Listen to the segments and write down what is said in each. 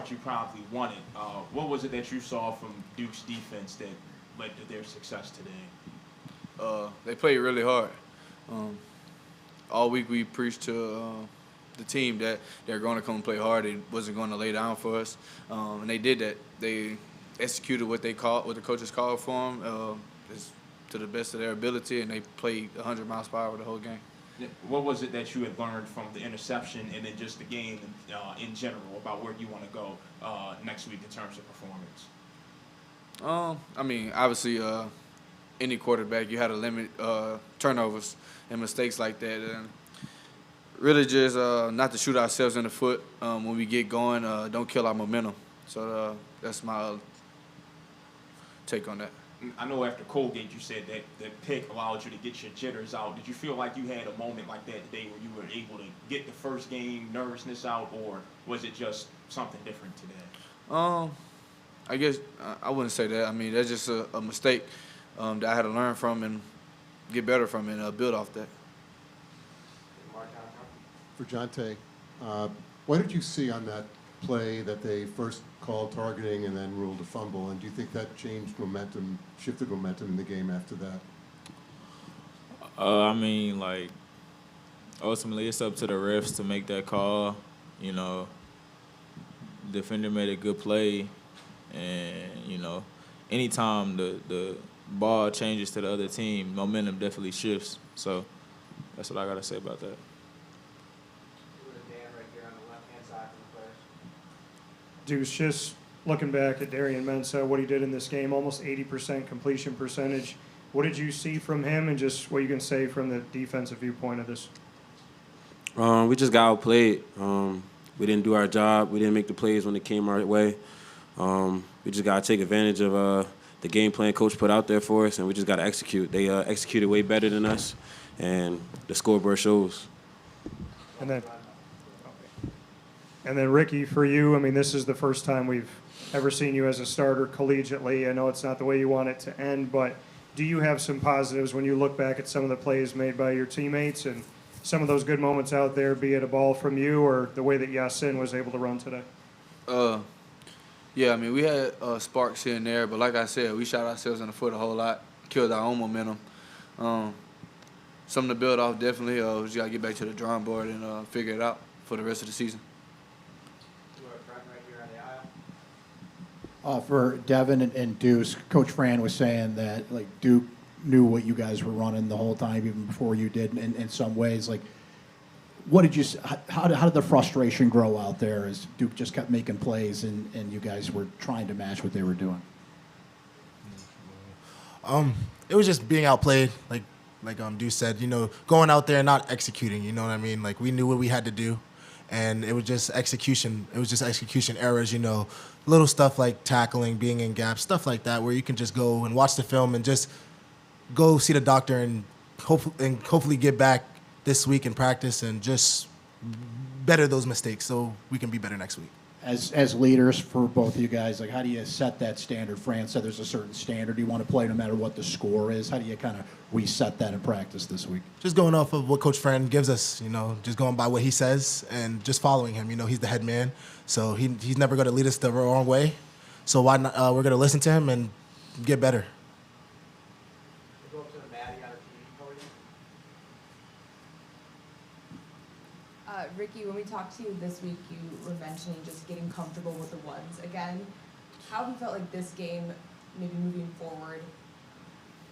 part you probably wanted. What was it that you saw from Duke's defense that led to their success today? They played really hard. All week we preached to the team that they're going to come play hard. They wasn't going to lay down for us, and they did that. They executed what the coaches called for them, to the best of their ability, and they played 100 miles per hour the whole game. What was it that you had learned from the interception and then just the game in general about where you want to go next week in terms of performance? I mean, obviously, any quarterback, you had to limit turnovers and mistakes like that. And really just not to shoot ourselves in the foot when we get going, don't kill our momentum. So that's my take on that. I know after Colgate you said that the pick allowed you to get your jitters out. Did you feel like you had a moment like that today where you were able to get the first game nervousness out, or was it just something different today? I guess I wouldn't say that. I mean, that's just a mistake that I had to learn from and get better from and build off that. For Jonte, what did you see on that play that they first called targeting and then ruled a fumble? And do you think that changed momentum, shifted momentum in the game after that? I mean, like, ultimately it's up to the refs to make that call. You know, defender made a good play, and, you know, anytime the ball changes to the other team, momentum definitely shifts. So that's what I got to say about that. Deuce, just looking back at Darian Mensah, what he did in this game, almost 80% completion percentage. What did you see from him, and just what you can say from the defensive viewpoint of this? We just got outplayed. We didn't do our job. We didn't make the plays when it came our way. We just got to take advantage of the game plan coach put out there for us, and we just got to execute. They executed way better than us, and the scoreboard shows. And then, Ricky, for you, I mean, this is the first time we've ever seen you as a starter collegiately. I know it's not the way you want it to end, but do you have some positives when you look back at some of the plays made by your teammates and some of those good moments out there, be it a ball from you or the way that Yasin was able to run today? Yeah, I mean, we had sparks here and there, but like I said, we shot ourselves in the foot a whole lot, killed our own momentum. Something to build off, definitely. We just got to get back to the drawing board and figure it out for the rest of the season. For Devin and Deuce, Coach Fran was saying that, like, Duke knew what you guys were running the whole time, even before you did. In some ways, like, what did you? How did the frustration grow out there as Duke just kept making plays and you guys were trying to match what they were doing? It was just being outplayed, like Deuce said. You know, going out there and not executing. You know what I mean? Like, we knew what we had to do, and it was just execution. It was just execution errors. You know, little stuff like tackling, being in gaps, stuff like that, where you can just go and watch the film and just go see the doctor and hopefully get back this week in practice and just better those mistakes so we can be better next week. As leaders for both of you guys, like, how do you set that standard? Fran said there's a certain standard you want to play no matter what the score is. How do you kind of reset that in practice this week? Just going off of what Coach Fran gives us, you know, just going by what he says and just following him. You know, he's the head man, so he's never going to lead us the wrong way. So why not? We're going to listen to him and get better. Ricky, when we talked to you this week, you were mentioning just getting comfortable with the ones again. How have you felt like this game, maybe moving forward,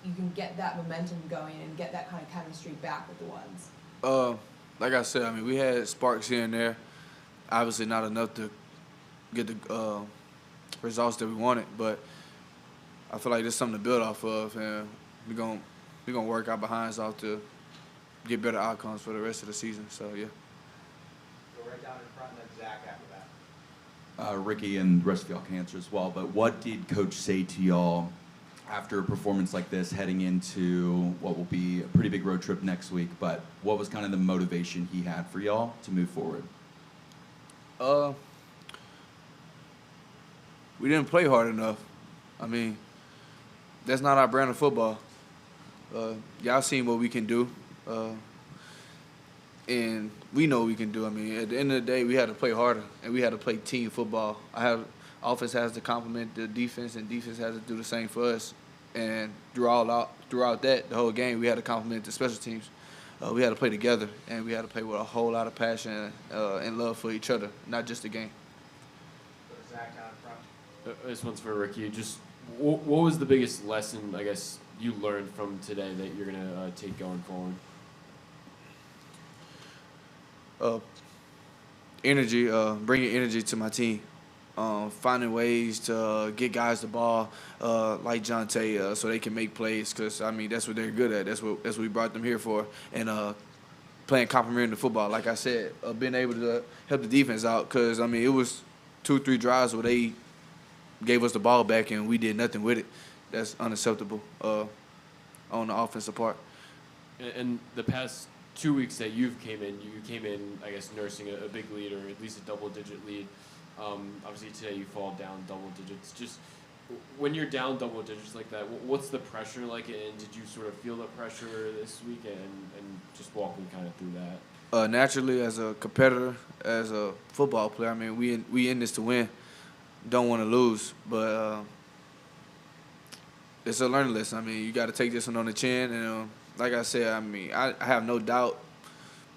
you can get that momentum going and get that kind of chemistry back with the ones? Like I said, I mean, we had sparks here and there. Obviously not enough to get the results that we wanted, but I feel like there's something to build off of, and we're gonna work our behinds off to get better outcomes for the rest of the season. So, yeah. Right down in front, and then Zach after that. Ricky and the rest of y'all can answer as well, but what did Coach say to y'all after a performance like this, heading into what will be a pretty big road trip next week, but what was kind of the motivation he had for y'all to move forward? We didn't play hard enough. I mean, that's not our brand of football. Y'all seen what we can do. and we know we can do. I mean, at the end of the day, we had to play harder, and we had to play team football. Offense has to complement the defense, and defense has to do the same for us. And throughout that, the whole game, we had to complement the special teams. We had to play together, and we had to play with a whole lot of passion and love for each other, not just the game. Zach down in front. This one's for Ricky. Just what was the biggest lesson, I guess, you learned from today that you're going to take going forward? Energy, bringing energy to my team. Finding ways to get guys the ball, like Jonte, so they can make plays. Because I mean, that's what they're good at. That's what we brought them here for. And playing complementary football, like I said, being able to help the defense out. Because I mean, it was 2-3 drives where they gave us the ball back and we did nothing with it. That's unacceptable on the offensive part. And the past 2 weeks that you came in, I guess, nursing a big lead or at least a double-digit lead. Obviously today you fall down double digits. Just when you're down double digits like that, what's the pressure like, and did you sort of feel the pressure this weekend? And just walk me kind of through that. Naturally, as a competitor, as a football player, I mean, we in this to win. Don't want to lose, but it's a learning lesson. I mean, you got to take this one on the chin, and like I said, I mean, I have no doubt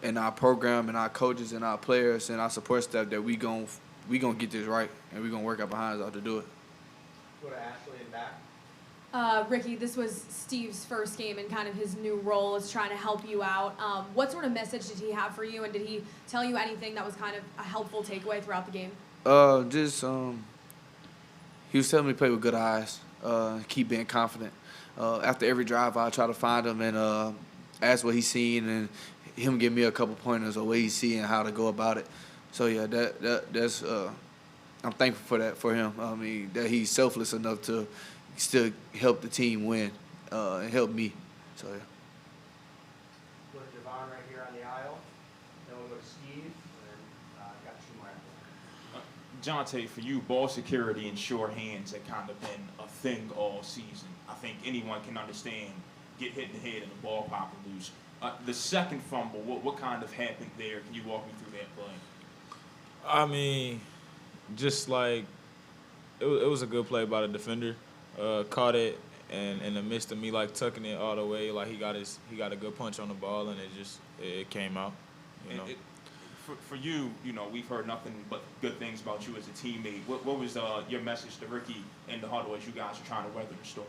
in our program and our coaches and our players and our support staff that we gonna get this right, and we're going to work our behinds out to do it. Go to Ashley and back. Ricky, this was Steve's first game and kind of his new role is trying to help you out. What sort of message did he have for you, and did he tell you anything that was kind of a helpful takeaway throughout the game? He was telling me to play with good eyes, keep being confident. After every drive, I'll try to find him and ask what he's seeing, and him give me a couple pointers of what he's seeing and how to go about it. So yeah, that's I'm thankful for that for him. I mean, that he's selfless enough to still help the team win and help me. So yeah. Go to Javon right here on the aisle. Then we'll go to Steve, and then got two more after that. Jonte, for you, ball security and sure hands have kind of been a thing all season. I think anyone can understand get hit in the head and the ball popping loose. The second fumble, what kind of happened there? Can you walk me through that play? I mean, just like it was a good play by the defender. Caught it and in the midst of me like tucking it all the way, like he got a good punch on the ball, and it came out. You know. For you, we've heard nothing but good things about you as a teammate. What was your message to Ricky and the huddle as you guys are trying to weather the storm?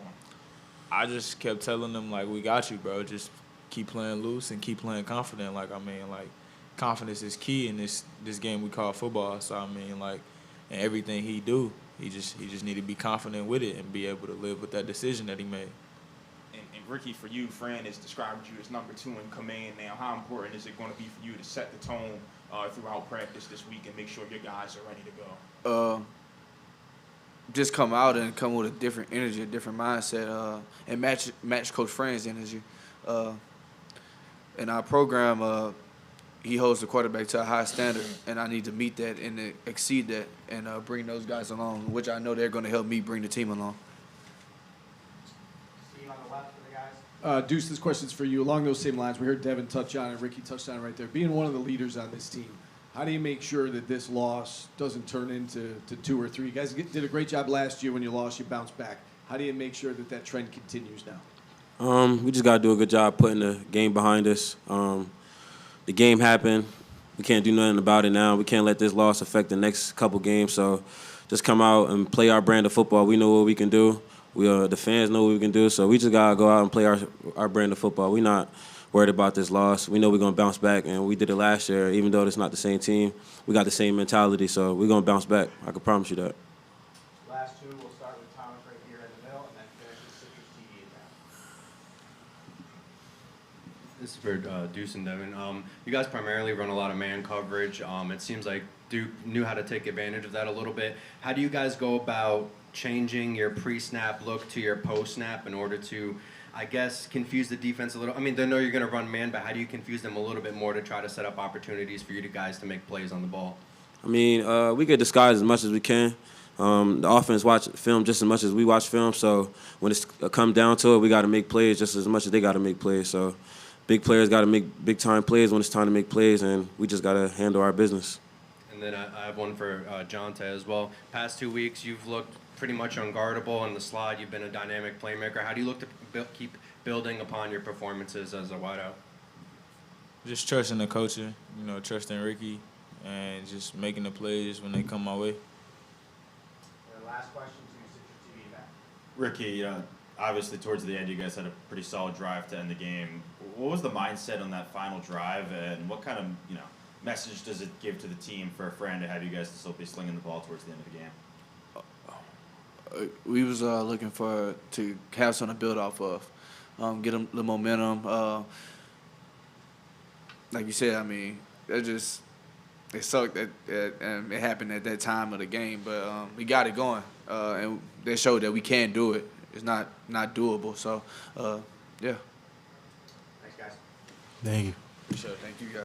I just kept telling them, like, we got you, bro. Just keep playing loose and keep playing confident. Like, I mean, like, confidence is key in this game we call football. So, I mean, like, and everything he do, he just need to be confident with it and be able to live with that decision that he made. And Ricky, for you, Fran has described you as number 2 in command now. How important is it going to be for you to set the tone throughout practice this week and make sure your guys are ready to go? Just come out and come with a different energy, a different mindset, and match Coach Fran's energy. In our program, he holds the quarterback to a high standard, and I need to meet that and exceed that and bring those guys along, which I know they're going to help me bring the team along. Steve on the left for the guys. Deuce, this question's for you. Along those same lines, we heard Devin touch on it, Ricky touched on it right there. Being one of the leaders on this team, how do you make sure that this loss doesn't turn into 2 or 3? You guys did a great job last year. When you lost, you bounced back. How do you make sure that trend continues now? We just got to do a good job putting the game behind us. The game happened. We can't do nothing about it now. We can't let this loss affect the next couple games. So just come out and play our brand of football. We know what we can do. The fans know what we can do. So we just got to go out and play our brand of football. We're not worried about this loss. We know we're going to bounce back, and we did it last year. Even though it's not the same team, we got the same mentality, so we're going to bounce back. I can promise you that. Last two, we'll start with Thomas right here in the middle, and then finish with Citrus TV down. This is for Deuce and Devin. You guys primarily run a lot of man coverage. It seems like Duke knew how to take advantage of that a little bit. How do you guys go about changing your pre-snap look to your post-snap in order to, I guess, confuse the defense a little? I mean, they know you're going to run man, but how do you confuse them a little bit more to try to set up opportunities for you guys to make plays on the ball? I mean, we get disguised as much as we can. The offense watch film just as much as we watch film, so when it's come down to it, we got to make plays just as much as they got to make plays. So big players got to make big time plays when it's time to make plays, and we just got to handle our business. And then I have one for Jonte as well. Past 2 weeks, you've looked pretty much unguardable on the slide. You've been a dynamic playmaker. How do you look to keep building upon your performances as a wideout? Just trusting the coaching, trusting Ricky, and just making the plays when they come my way. And last question to Citrus TV back. Ricky, obviously towards the end, you guys had a pretty solid drive to end the game. What was the mindset on that final drive, and what kind of message does it give to the team for Fran to have you guys still be slinging the ball towards the end of the game? We was looking to have something to build off of, get them the momentum. Like you said, I mean, it sucked that it happened at that time of the game, but we got it going, and they showed that we can do it. It's not doable. So, yeah. Thanks, guys. Thank you. Sure. Thank you, guys.